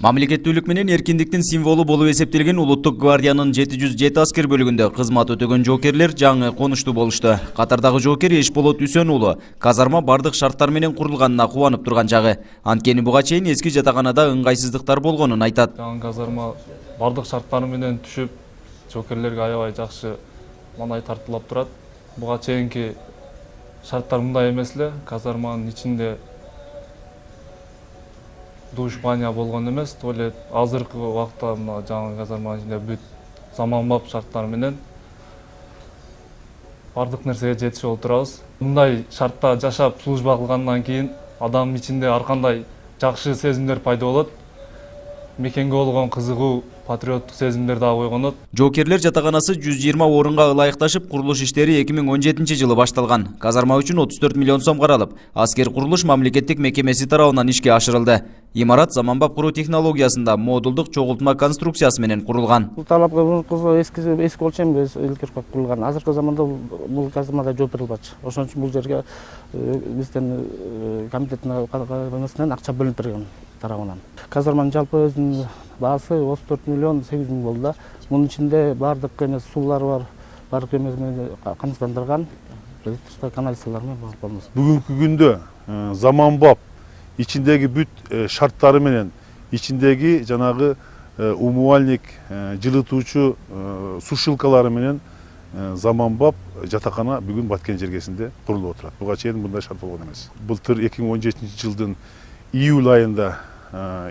Мамлекеттүүлүк менен эркиндиктин символу болуп эсептелген Улуттук гвардиянын 707 аскер бөлүгүндө кызмат өтөгөн жоокерлер жаңы конуштуу болушту. Катардагы жоокер Эшболот Үсөн уулу казарма бардык шарттар менен курулганына кубанып турган жагы. Анткени буга чейин эски жатаканада ыңгайсыздыктар болгонун айтат. Жаңы казарма бардык шарттары менен түшүп, жоокерлерге аябай жакшы маңай тартылап турат. Буга чейинки шарттар мындай эмес эле. Казарманын ичинде душ, баня болгон эмес, туалет. Азыркы убакта мына жаңы казарманын ичинде бүт заманбап шарттар менен бардык нерсеге жетишип отурабыз. Мындай шартта жашап служба кылгандан кийин адамдын ичинде ар кандай жакшы сезимдер пайда болот. Мекенге болгон кызыгуу, патриоттук сезимдер дагы койгонот. Жоокерлер жатаканасы 120 орунга ылайыкташып, курулуш иштери 2017 жылы башталган. Казарма үчүн 34 миллион сом каралып, аскер курулуш мамлекеттик мекемеси тарабынан ишке ашырылды. Имарат заманбап куруу технологиясында модулдук чогултма конструкциясы менен курулган. Бул талапка эски болчу эми илгери курулган. Азыркы заманда бул казармада жооп берилбачу. Ошон үчүн бул жерге бизден комитеттин акча бөлүнүп берген тарабынан. Казарманын жалпы өзүнүн баасы 34 миллион 800 миң болду. Мунун ичинде бардык суулар бар, бардык камсыздандырган, канализациялар менен болгонбуз. Бүгүнкү күндө заманбап ичиндеги бүт шарттары менен, ичиндеги жанагы умувальник, жылытуучу сушилкалары менен заманбап жатакана бүгүн Баткен жергесинде курулуп отурат. Буга чейин мындай шарт болгон эмес. Былтыр 2017 жылдын июль айында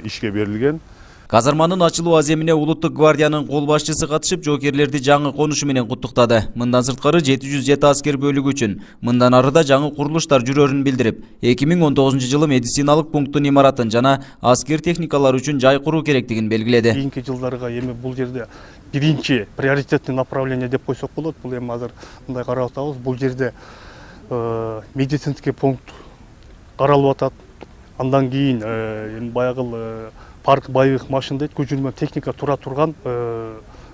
ишке берилген. Казарманын ачылуу аземине Улуттук гвардиянын кол башчысы катышып, жоокерлерди жаңы конушу менен куттуктады. Мындан сырткары 707 аскер бөлүгү үчүн мындан арыда жаңы курулуштар жүрөрүн билдирип, 2019 жылы медициналык пункттун имаратын жана аскер техникалар үчүн жай куруу керектигин белгиледи. Кийинки жылдарга эми бул жерде биринчи приоритетный направление деп койсок болот. Бул эми азыр мындай карап атабыз. Бул жерде медицинский пункт каралып атат. Андан кийин эми баягы парк байык машина дейт, көчүрмө техника тура турган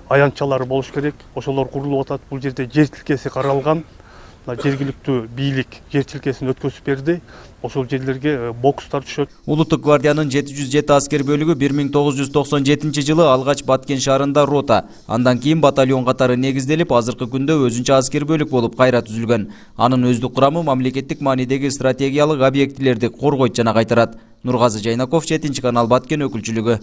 аянтчалары болуш керек. Ошолор курулуп атат. Бул жерде жер тилкеси каралган. Жергиликтүү бийлик жер тилкесин өткөзүп берди. Ошол жерлерге бокстар түшөт. Улуттук гвардиянын 707 аскер бөлүгү 1997 жылы алгач Баткен шаарында рота, андан кийин батальон катары негизделип, азыркы күндө өзүнчө аскер бөлүк болуп кайра түзүлгөн. Анын өздүк курамы мамлекеттик маанидеги стратегиялык объектилерди коргойт жана кайтарат. Нургазы Жайнаков, 7 канал, Баткен өкүлчүлүгү.